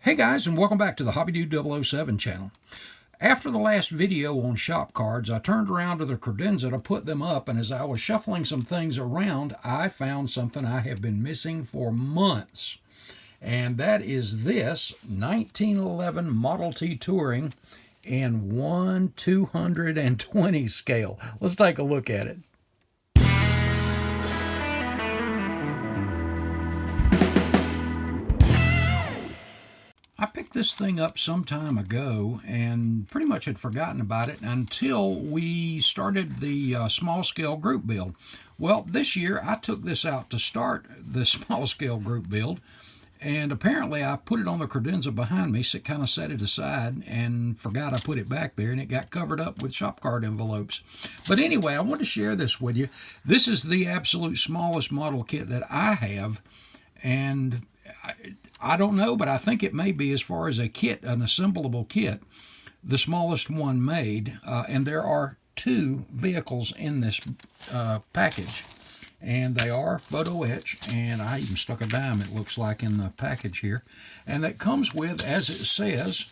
Hey guys, and welcome back to the HobbyDude007 channel. After the last video on shop cards, I turned around to the credenza to put them up, and as I was shuffling some things around, I found something I have been missing for months. And that is this 1911 Model T Touring in 1/220 scale. Let's take a look at it. I picked this thing up some time ago and pretty much had forgotten about it until we started the small scale group build. Well, this year I took this out to start the small scale group build, and apparently I put it on the credenza behind me, so it kind of set it aside and forgot I put it back there, and it got covered up with shop card envelopes. But anyway, I want to share this with you. This is the absolute smallest model kit that I have, and I don't know, but I think it may be, as far as a kit, an assemblable kit, the smallest one made. And there are two vehicles in this package. And they are photo etch, and I even stuck a dime, it looks like, in the package here. And that comes with, as it says,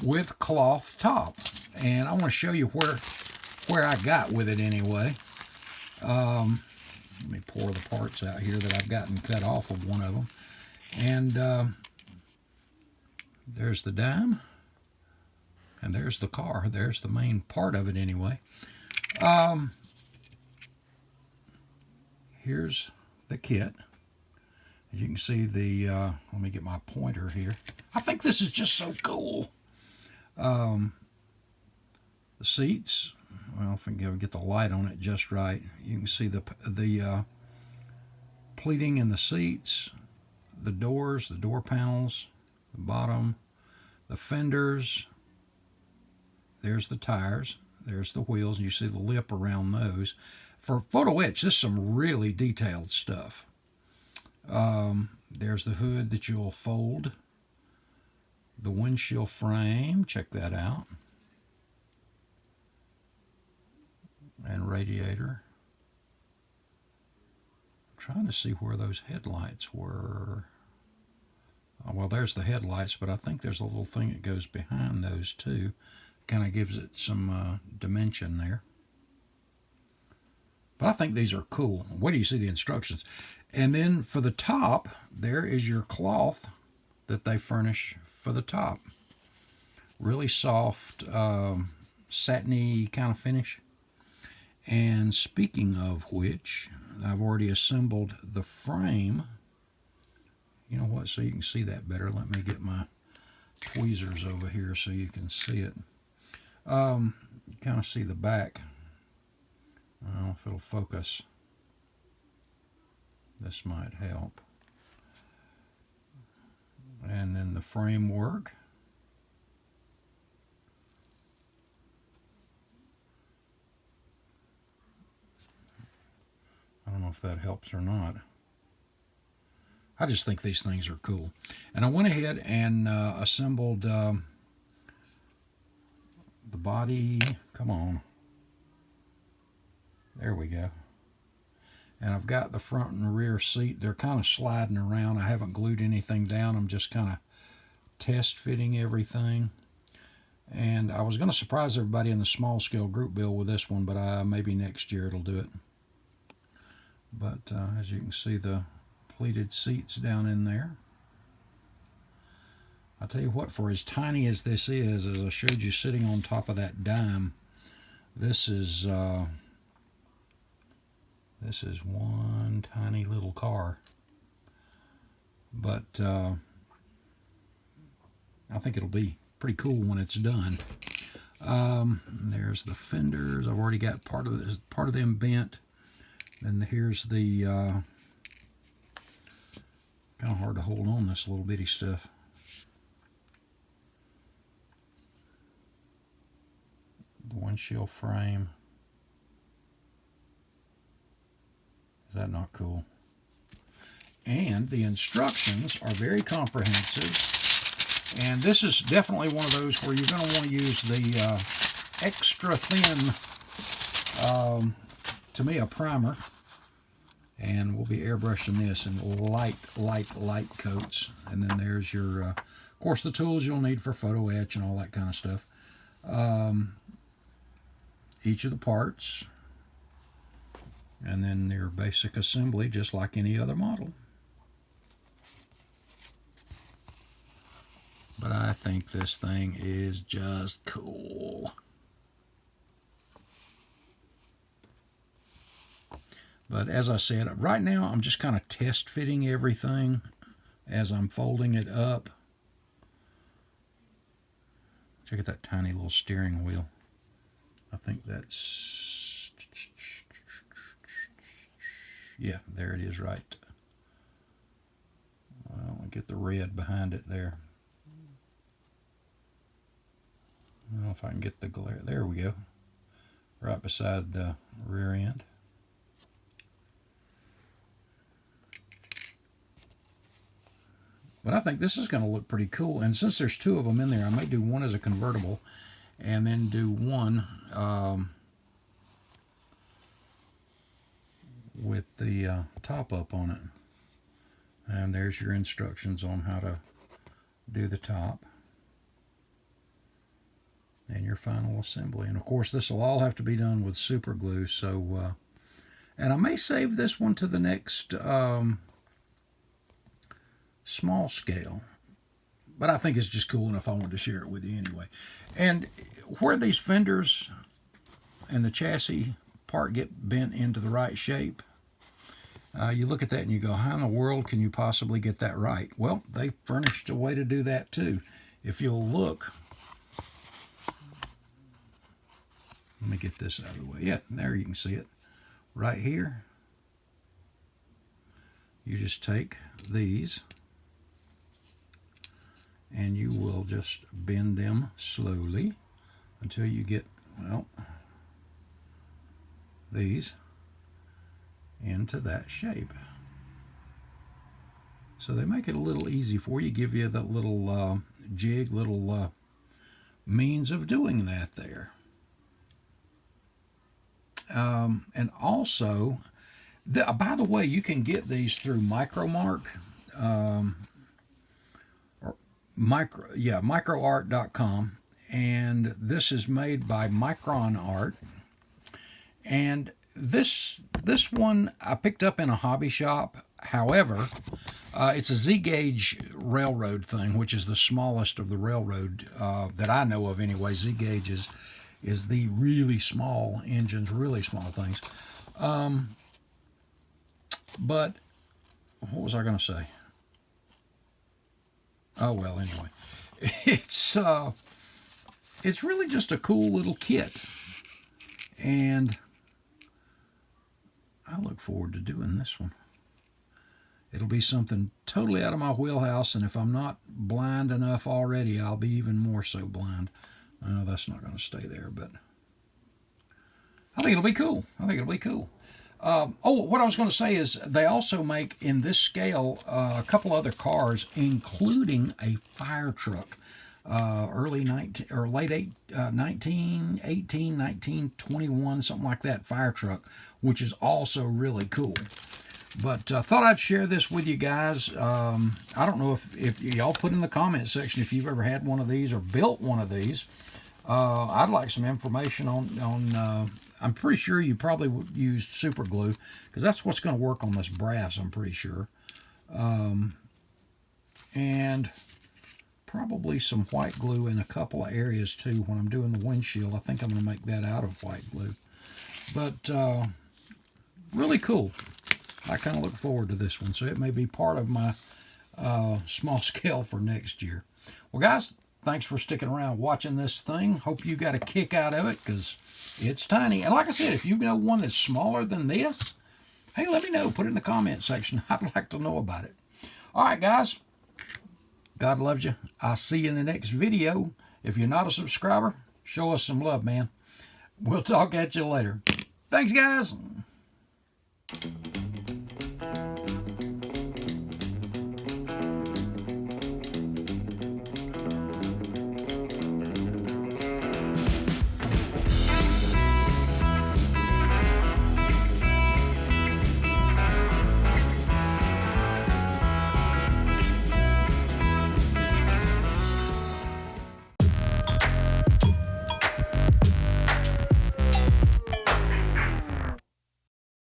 with cloth top. And I want to show you where I got with it anyway. Let me pour the parts out here that I've gotten cut off of one of them. And there's the dime, and there's the car. There's the main part of it anyway. Here's the kit. As you can see, let me get my pointer here. I think this is just so cool. The seats, well, if I can get the light on it just right, you can see the pleating in the seats, the doors, the door panels, the bottom, the fenders. There's the tires, there's the wheels, and you see the lip around those. For photo etch, this is some really detailed stuff. There's the hood that you'll fold, the windshield frame, check that out, and radiator. Trying to see where those headlights were. Oh, well, there's the headlights, but I think there's a little thing that goes behind those too. Kind of gives it some dimension there. But I think these are cool. Wait till you see the instructions. And then for the top, there is your cloth that they furnish for the top. Really soft, satiny kind of finish. And speaking of which, I've already assembled the frame. You know what, so you can see that better, let me get my tweezers over here so you can see it. You kind of see the back. I don't know if it'll focus. This might help. And then the framework. I don't know if that helps or not. I just think these things are cool. And I went ahead and assembled the body. Come on. There we go. And I've got the front and rear seat. They're kind of sliding around. I haven't glued anything down. I'm just kind of test fitting everything. And I was going to surprise everybody in the small scale group build with this one, but maybe next year it'll do it. But as you can see, the pleated seats down in there. I'll tell you what, for as tiny as this is, as I showed you sitting on top of that dime, this is one tiny little car. But I think it'll be pretty cool when it's done. There's the fenders. I've already got part of them bent. Then here's the, kind of hard to hold on, this little bitty stuff. The windshield frame. Is that not cool? And the instructions are very comprehensive. And this is definitely one of those where you're going to want to use the extra thin, to me, a primer. And we'll be airbrushing this in light coats. And then there's your, of course, the tools you'll need for photo etch and all that kind of stuff. Each of the parts. And then their basic assembly, just like any other model. But I think this thing is just cool. But as I said, right now I'm just kind of test fitting everything as I'm folding it up. Check out that tiny little steering wheel. I think that's... yeah, there it is, right. Well, I'll get the red behind it there. I don't know if I can get the glare. There we go. Right beside the rear end. But I think this is going to look pretty cool. And since there's two of them in there, I may do one as a convertible and then do one with the top up on it. And there's your instructions on how to do the top. And your final assembly. And of course this will all have to be done with super glue. So, and I may save this one to the next small scale. But I think it's just cool enough I wanted to share it with you anyway. And where these fenders and the chassis part get bent into the right shape, you look at that and you go, how in the world can you possibly get that right? Well, they furnished a way to do that too. If you'll look, let me get this out of the way. Yeah, there you can see it. Right here, you just take these and you will just bend them slowly until you get, well, these into that shape. So they make it a little easy for you, give you that little jig, little means of doing that there. And also, by the way, you can get these through Micromark, or microart.com, and this is made by Micron Art. And this one I picked up in a hobby shop. However, it's a Z-gauge railroad thing, which is the smallest of the railroad that I know of anyway. Z-gauge is the really small engines, really small things. But what was I going to say? Oh, well, anyway. It's really just a cool little kit. And I look forward to doing this one. It'll be something totally out of my wheelhouse, and if I'm not blind enough already, I'll be even more so blind. Oh, that's not going to stay there, but I think it'll be cool. I think it'll be cool. Oh, what I was going to say is they also make, in this scale, a couple other cars, including a fire truck. Early 19 or late 1918, 1921, something like that, fire truck, which is also really cool. But thought I'd share this with you guys. I don't know if y'all put in the comment section if you've ever had one of these or built one of these. I'd like some information on I'm pretty sure you probably used super glue, because that's what's going to work on this brass, I'm pretty sure. And probably some white glue in a couple of areas too. When I'm doing the windshield, I think I'm going to make that out of white glue. But really cool. I kind of look forward to this one, so it may be part of my small scale for next year. Well, guys, thanks for sticking around watching this thing. Hope you got a kick out of it, because it's tiny. And like I said, if you know one that's smaller than this, hey, let me know. Put it in the comment section. I'd like to know about it. All right, guys. God loves you. I'll see you in the next video. If you're not a subscriber, show us some love, man. We'll talk at you later. Thanks, guys.